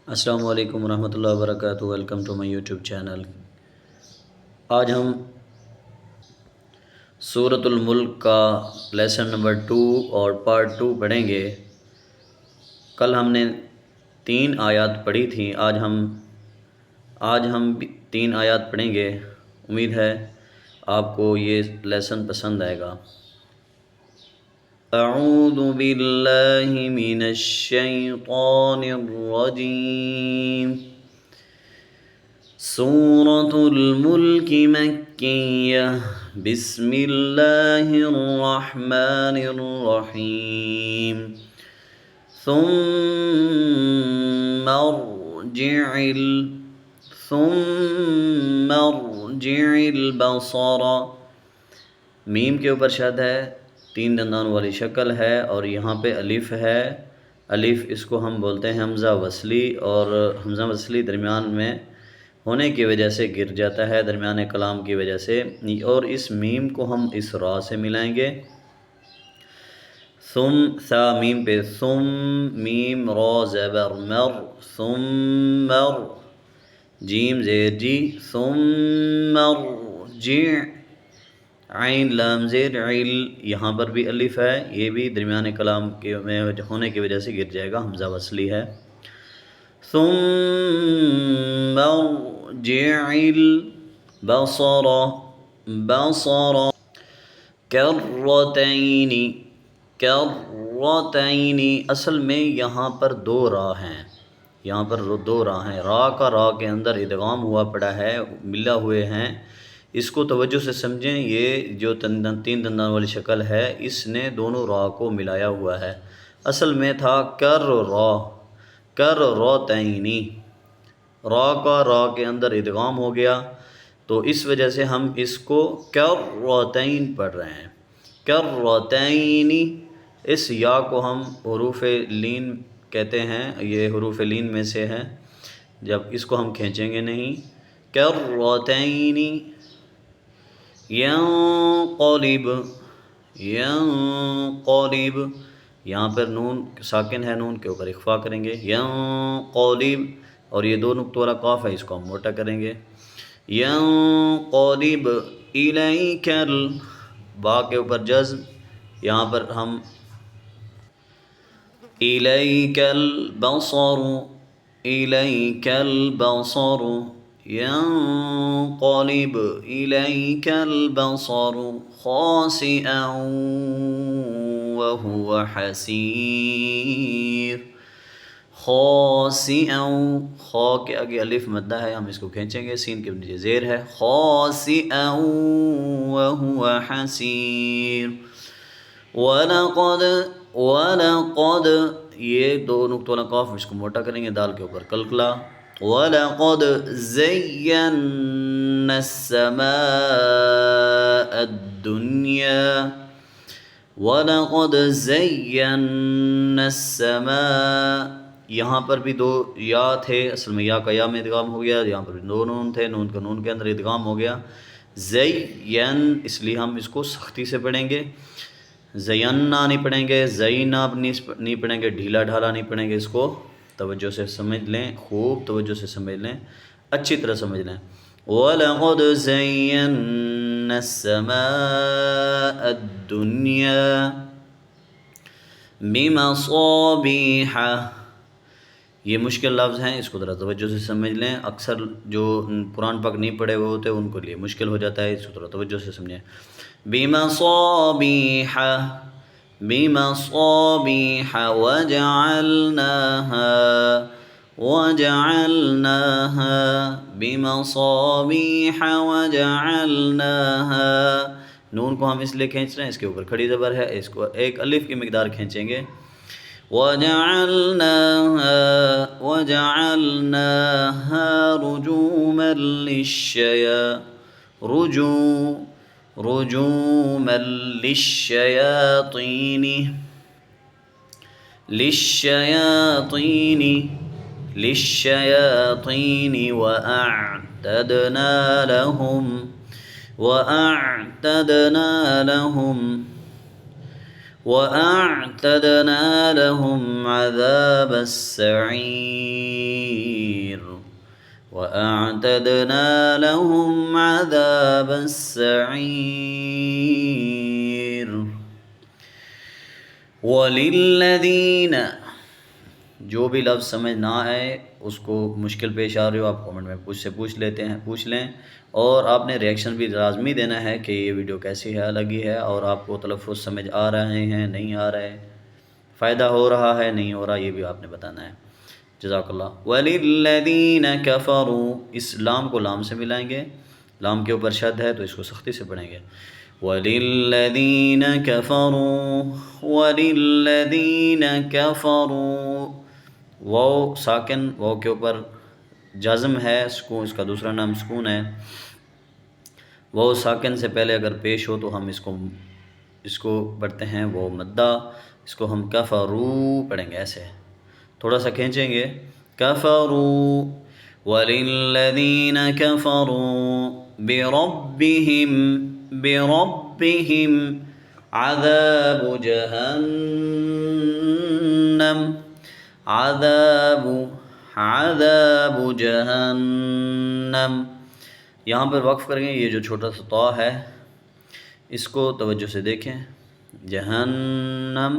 السلام علیکم ورحمۃ اللہ وبرکاتہ۔ Welcome to my YouTube channel. آج ہم سورۃ الملک کا لیسن نمبر 2 اور پارٹ 2 پڑھیں گے۔ کل ہم نے 3 آیات پڑھی تھیں، آج ہم 3 آیات پڑھیں گے۔ امید ہے آپ کو یہ لیسن پسند آئے گا۔ اعوذ باللہ من الشیطان الرجیم۔ سورۃ الملک مکیہ بسم اللہ الرحمن الرحیم۔ ثم ارجع البصر، میم کے اوپر شد ہے، 3 دندان والی شکل ہے، اور یہاں پہ الف ہے۔ الف اس کو ہم بولتے ہیں حمزہ وصلی، اور حمزہ وصلی درمیان میں ہونے کی وجہ سے گر جاتا ہے، درمیان کلام کی وجہ سے، اور اس میم کو ہم اس را سے ملائیں گے۔ سا میم پہ ثم، میم را زبر مر، ثم جیم زیر جی، ثم ارجع، عین لام زیر عل، یہاں پر بھی الف ہے، یہ بھی درمیان کلام کے میں ہونے کی وجہ سے گر جائے گا، حمزہ وصلی ہے۔ ثم ارجع البصر کرتین، اصل میں یہاں پر 2 را ہیں، یہاں پر 2 را ہیں، را کا را کے اندر ادغام ہوا پڑا ہے، ملا ہوئے ہیں۔ اس کو توجہ سے سمجھیں، یہ جو 3 دندان والی شکل ہے، اس نے دونوں را کو ملایا ہوا ہے۔ اصل میں تھا کر روتینی، را کا را کے اندر ادغام ہو گیا، تو اس وجہ سے ہم اس کو کر روتین پڑھ رہے ہیں، کر روتینی۔ اس یا کو ہم حروف لین کہتے ہیں، یہ حروف لین میں سے ہے، جب اس کو ہم کھینچیں گے نہیں۔ کر روتینی ینقلب، یہاں پر نون ساکن ہے، نون کے اوپر اخفا کریں گے، ینقلب، اور یہ 2 نقطہ والا قاف ہے، اس کو ہم موٹا کریں گے، ینقلب الیک، با کے اوپر جزم، یہاں پر ہم الیک البصر، ینقلب الیک البصر خاسئا وهو حسیر، خاسئا، خا کے آگے الف مدہ ہے، ہم اس کو کھینچیں گے، سین کے نیچے زیر ہے، خاسئا وهو حسیر۔ وَلَقَدْ، یہ 2 نقطہ والا قاف، اس کو موٹا کریں گے، دال کے اوپر کلکلا، وَلَقَدْ زَيَّنَّا السَّمَاءَ الدُّنْيَا، وَلَقَدْ زَيَّنَّا السَّمَاءَ، یہاں پر بھی 2 یا تھے، اصل میں یا کا یا میں ادغام ہو گیا، یہاں پر بھی 2 نون تھے، نون کا نون کے اندر ادغام ہو گیا، زین، اس لیے ہم اس کو سختی سے پڑھیں گے، زیننا نہیں پڑھیں گے، زینب نہیں پڑھیں گے، ڈھیلا ڈھالا نہیں پڑھیں گے، اس کو توجہ سے سمجھ لیں، خوب توجہ سے سمجھ لیں، اچھی طرح سمجھ لیں۔ وَلَقَدْ زَيَّنَّا السَّمَاءَ الدُّنْيَا بِمَصَابِيحَ، یہ مشکل لفظ ہیں، اس کو ذرا توجہ سے سمجھ لیں، اکثر جو قرآن پاک نہیں پڑھے ہوئے ہوتے ان کے لیے مشکل ہو جاتا ہے، اس کو ذرا توجہ سے سمجھیں۔ بِمَصَابِيحَ وَجَعَلْنَاهَا بِمَصَابِيحَ وَجَعَلْنَاهَا، نون کو ہم اس لیے کھینچ رہے ہیں، اس کے اوپر کھڑی زبر ہے، اس کو ایک الف کی مقدار کھینچیں گے، وَجَعَلْنَاهَا رُجُومًا لِلشَّيَاطِينِ وَأَعْتَدْنَا لَهُمْ عَذَابَ السَّعِيرِ، وَأَعْتَدْنَا لَهُمْ عَذَابَ السَّعِيرِ وَلِلَّذِينَ جو بھی لفظ سمجھ نہ آئے، اس کو مشکل پیش آ رہی ہو، آپ کمنٹ میں پوچھ لیں، اور آپ نے ریئیکشن بھی لازمی دینا ہے کہ یہ ویڈیو کیسی ہے، الگ ہی ہے، اور آپ کو تلفظ سمجھ آ رہے ہیں نہیں آ رہے، فائدہ ہو رہا ہے نہیں ہو رہا، یہ بھی آپ نے بتانا ہے۔ جزاک اللہ۔ وَلِلَّذِينَ كَفَرُوا، اس لام کو لام سے ملائیں گے، لام کے اوپر شد ہے تو اس کو سختی سے پڑھیں گے۔ وَلِلَّذِينَ كَفَرُوا وَلِلَّذِينَ كَفَرُوا، واو ساکن، واو کے اوپر جازم ہے، سکون، اس کا دوسرا نام سکون ہے۔ واو ساکن سے پہلے اگر پیش ہو تو ہم اس کو پڑھتے ہیں واو مدہ، اس کو ہم کفروا پڑھیں گے، ایسے تھوڑا سا کھینچیں گے، کفروا وَلِلَّذِينَ كَفَرُوا بِرَبِّهِمْ عَذَابُ جَهَنَّمَ عَذَابُ جَهَنَّمَ، یہاں پر وقف کریں گے، یہ جو چھوٹا سا طا ہے اس کو توجہ سے دیکھیں، جہنم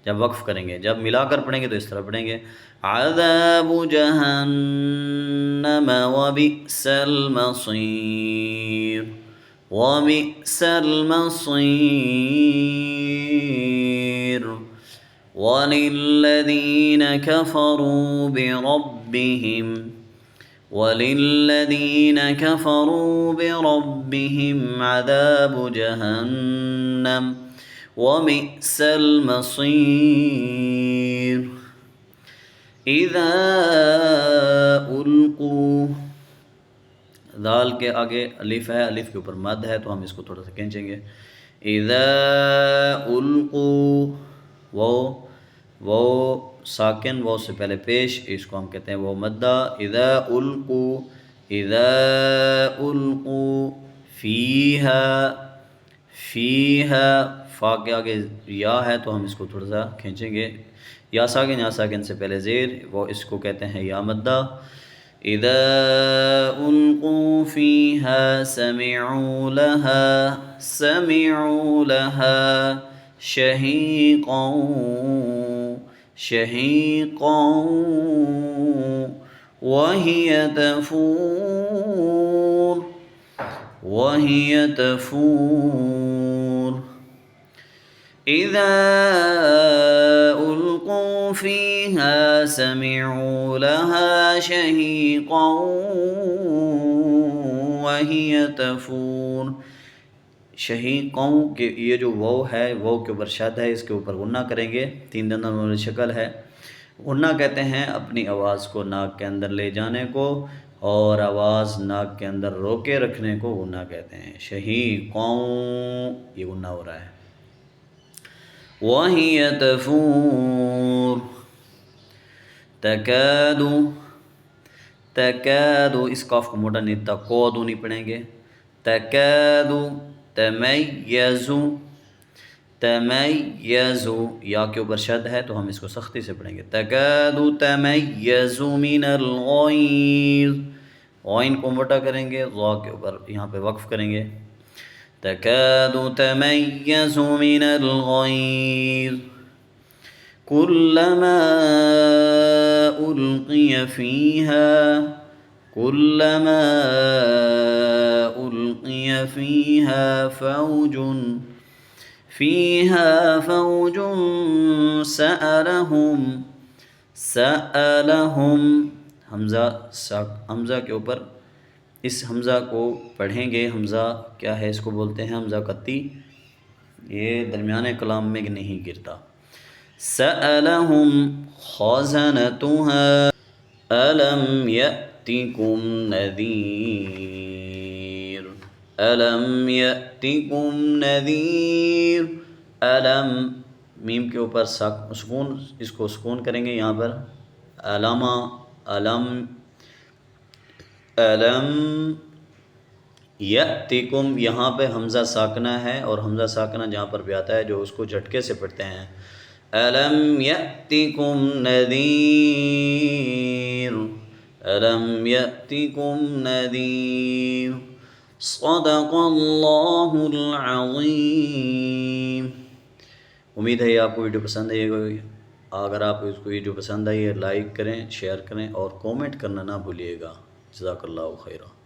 جب وقف کریں گے، جب ملا کر پڑھیں گے تو اس طرح پڑھیں گے، عذاب جہنم وبئس المصیر، وبئس المصیر، وَلِلَّذِينَ كَفَرُوا بِرَبِّهِمْ عَذَابُ جَهَنَّمَ وَبِئْسَ الْمَصِيرُ۔ اِذَا أُلْقُوا، ذال کے آگے الف ہے، الف کے اوپر مد ہے تو ہم اس کو تھوڑا سا کھینچیں گے، اِذَا أُلْقُوا، وہ ساکن، وہ سے پہلے پیش، اس کو ہم کہتے ہیں وہ مدہ، اِذَا أُلْقُوا فیہا، فا کے آگے یا ہے تو ہم اس کو تھوڑا سا کھینچیں گے، یا ساکن سے پہلے زیر، وہ اس کو کہتے ہیں یا مدہ، اِذَا أُلْقُوا فِيهَا سَمِعُوا لَهَا شَهِيقًا وَهِيَ تَفُورُ، إِذَا أُلْقُوا فِيهَا سَمِعُوا لَهَا شَهِيقًا وَهِيَ تَفُورُ، شہیقوں کے یہ جو واو ہے، واو کے اوپر شد ہے، اس کے اوپر غنہ کریں گے، تین دندوں والی شکل ہے، غنہ کہتے ہیں اپنی آواز کو ناک کے اندر لے جانے کو، اور آواز ناک کے اندر روکے رکھنے کو غنہ کہتے ہیں، شہیقوں، یہ غنہ ہو رہا ہے، وَهِيَ تَفُورُ، تَكَادُ، اس کاف کو موٹا نہیں، تَقَادُ نہیں پڑھیں گے، تَكَادُ تَمَيَّزُ، یا کے اوپر شد ہے تو ہم اس کو سختی سے پڑھیں گے، تَكَادُ تَمَيَّزُ مِنَ الْغَيْظِ، غین کو موٹا کریں گے، غا کے اوپر یہاں پہ وقف کریں گے، تَكَادُ تَمَيَّزُ مِنَ الْغَيْظِ كُلَّمَا أُلْقِيَ فِيهَا فَوْجٌ سَأَلَهُمْ، حمزہ کے اوپر، اس حمزہ کو پڑھیں گے، حمزہ کیا ہے، اس کو بولتے ہیں حمزہ قطعی، یہ درمیانے کلام میں نہیں گرتا، سَأَلَهُمْ خَزَنَتُهَا أَلَمْ يَأْتِكُمْ نَذِيرٌ، علم، میم کے اوپر سکون، اس کو سکون کریں گے یہاں پر، علم یأتکم، یہاں پہ حمزہ ساکنہ ہے، اور حمزہ ساکنہ جہاں پر بھی آتا ہے جو اس کو جھٹکے سے پڑھتے ہیں، علم یأتکم نذیر، ألم يأتكم نذير صدق اللہ العظیم۔ امید ہے یہ آپ کو ویڈیو پسند آئی ہوگی۔ اگر آپ کو ویڈیو پسند آئی ہے لائک کریں، شیئر کریں اور کومنٹ کرنا نہ بھولیے گا۔ جزاک اللہ خیرہ۔